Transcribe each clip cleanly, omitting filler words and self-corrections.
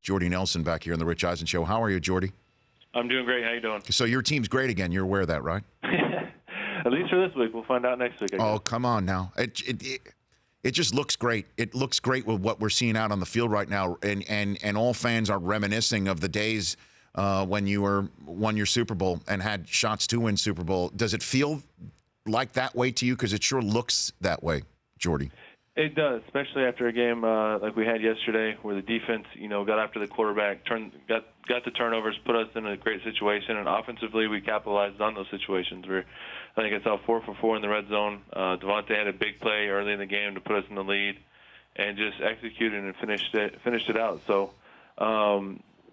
Jordy Nelson back here on the Rich Eisen Show. How are you, Jordy? I'm doing great. How you doing? So your team's great again. You're aware of that, right? At least for this week. We'll find out next week, I guess. Oh, come on now. It just looks great. It looks great with what we're seeing out on the field right now, and all fans are reminiscing of the days when you won your Super Bowl and had shots to win Super Bowl. Does it feel like that way to you? Because it sure looks that way, Jordy. It does, especially after a game like we had yesterday, where the defense, got after the quarterback, got the turnovers, put us in a great situation, and offensively we capitalized on those situations. I think I saw 4 for 4 in the red zone. Devontae had a big play early in the game to put us in the lead, and just executed and finished it out. So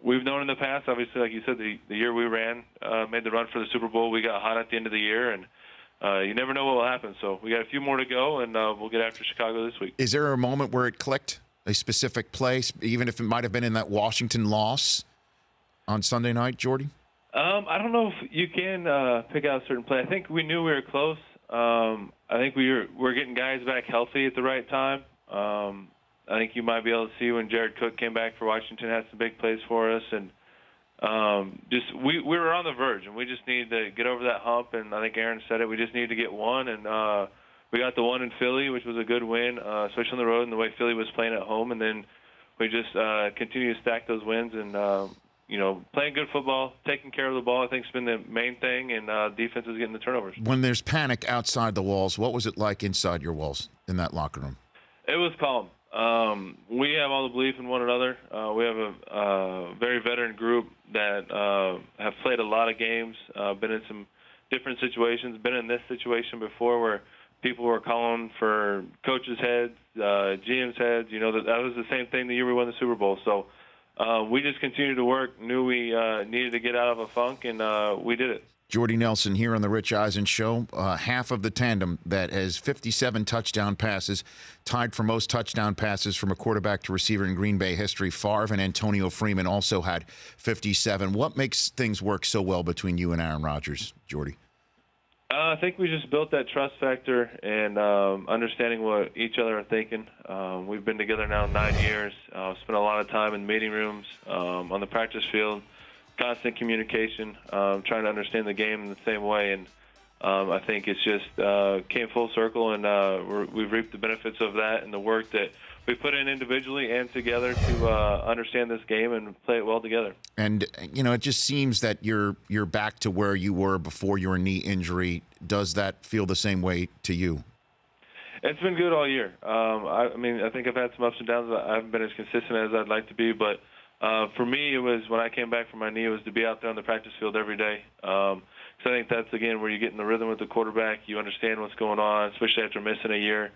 we've known in the past, obviously, like you said, the year we ran, made the run for the Super Bowl, we got hot at the end of the year, and you never know what will happen. So we got a few more to go, and we'll get after Chicago this week. Is there a moment where it clicked, a specific place, even if it might have been in that Washington loss on Sunday night, Jordy? I don't know if you can pick out a certain play. I think we knew we were close. I think we're getting guys back healthy at the right time. I think you might be able to see when Jared Cook came back for Washington, had some big plays for us, and we were on the verge, and we just needed to get over that hump. And I think Aaron said it. We just needed to get one, and we got the one in Philly, which was a good win, especially on the road and the way Philly was playing at home. And then we just continue to stack those wins and. Playing good football, taking care of the ball, I think, has been the main thing, and defense is getting the turnovers. When there's panic outside the walls, what was it like inside your walls in that locker room? It was calm. We have all the belief in one another. We have a very veteran group that have played a lot of games, been in some different situations, been in this situation before where people were calling for coaches' heads, GM's heads. That was the same thing the year we won the Super Bowl. So we just continued to work, knew we needed to get out of a funk, and we did it. Jordy Nelson here on the Rich Eisen Show. Half of the tandem that has 57 touchdown passes, tied for most touchdown passes from a quarterback to receiver in Green Bay history. Favre and Antonio Freeman also had 57. What makes things work so well between you and Aaron Rodgers, Jordy? I think we just built that trust factor and understanding what each other are thinking. We've been together now 9 years. Spent a lot of time in meeting rooms, on the practice field, constant communication, trying to understand the game in the same way. And I think it's just came full circle, and we've reaped the benefits of that and the work that we put in individually and together to understand this game and play it well together. And, it just seems that you're back to where you were before your knee injury. Does that feel the same way to you? It's been good all year. I think I've had some ups and downs. I haven't been as consistent as I'd like to be, but for me, it was when I came back from my knee, it was to be out there on the practice field every day. So I think that's, again, where you get in the rhythm with the quarterback. You understand what's going on, especially after missing a year.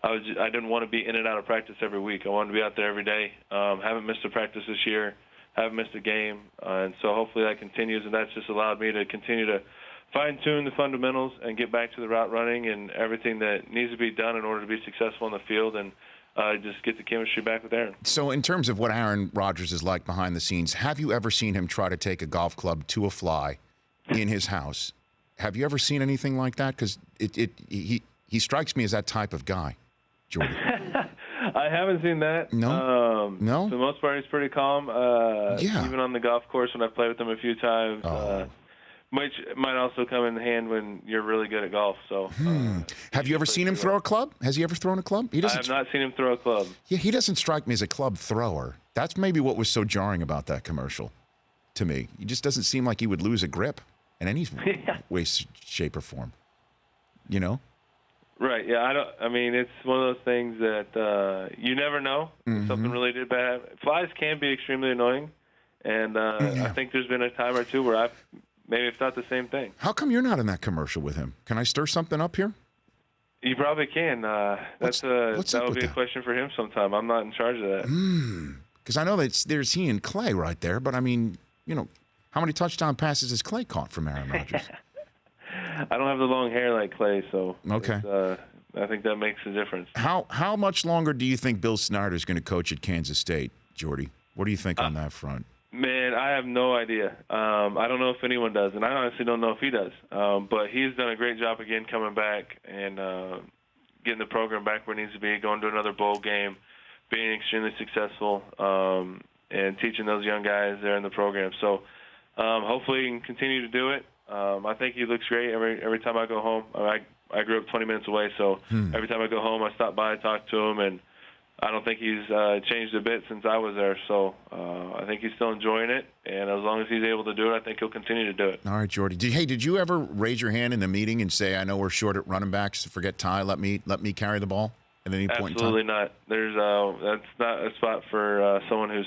I didn't want to be in and out of practice every week. I wanted to be out there every day. Haven't missed a practice this year. Haven't missed a game. And so hopefully that continues, and that's just allowed me to continue to fine-tune the fundamentals and get back to the route running and everything that needs to be done in order to be successful in the field, and just get the chemistry back with Aaron. So in terms of what Aaron Rodgers is like behind the scenes, have you ever seen him try to take a golf club to a fly in his house? Have you ever seen anything like that? Because he strikes me as that type of guy, Jordy. I haven't seen that. No? For the most part, he's pretty calm. Yeah. Even on the golf course when I've played with him a few times. Which might also come in hand when you're really good at golf. So, have you ever seen him throw a club? Has he ever thrown a club? I have not seen him throw a club. Yeah, he doesn't strike me as a club thrower. That's maybe what was so jarring about that commercial to me. He just doesn't seem like he would lose a grip in any way, shape, or form. Right. Yeah. It's one of those things that you never know. If something really did bad. Flies can be extremely annoying, and I think there's been a time or two where I've maybe it's not the same thing. How come you're not in that commercial with him? Can I stir something up here? You probably can. That would be a question for him sometime. I'm not in charge of that. Because I know that there's he and Clay right there, but how many touchdown passes has Clay caught from Aaron Rodgers? I don't have the long hair like Clay, so okay. I think that makes a difference. How much longer do you think Bill Snyder's going to coach at Kansas State, Jordy? What do you think on that front? Man, I have no idea. I don't know if anyone does, and I honestly don't know if he does. But he's done a great job again coming back and getting the program back where it needs to be, going to another bowl game, being extremely successful. and teaching those young guys there in the program. So hopefully he can continue to do it. I think he looks great every time I go home. I grew up 20 minutes away, so every time I go home, I stop by, talk to him, and I don't think he's changed a bit since I was there. So I think he's still enjoying it, and as long as he's able to do it, I think he'll continue to do it. All right, Jordy. Did you ever raise your hand in the meeting and say, "I know we're short at running backs. Forget Ty. Let me carry the ball"? At any point in time? Absolutely not. There's that's not a spot for someone who's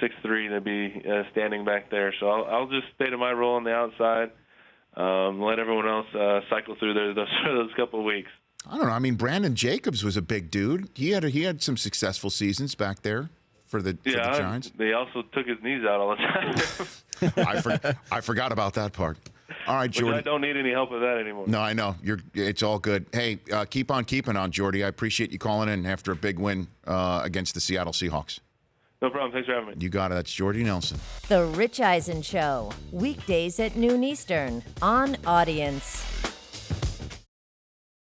6'3" to be standing back there. So I'll just stay to my role on the outside. Let everyone else cycle through those couple of weeks. I don't know. I mean, Brandon Jacobs was a big dude. He had some successful seasons back there for the Giants. They also took his knees out all the time. I forgot about that part. All right, Jordy. I don't need any help with that anymore. No, I know. It's all good. Hey, keep on keeping on, Jordy. I appreciate you calling in after a big win against the Seattle Seahawks. No problem. Thanks for having me. You got it. That's Jordy Nelson. The Rich Eisen Show, weekdays at noon Eastern on Audience.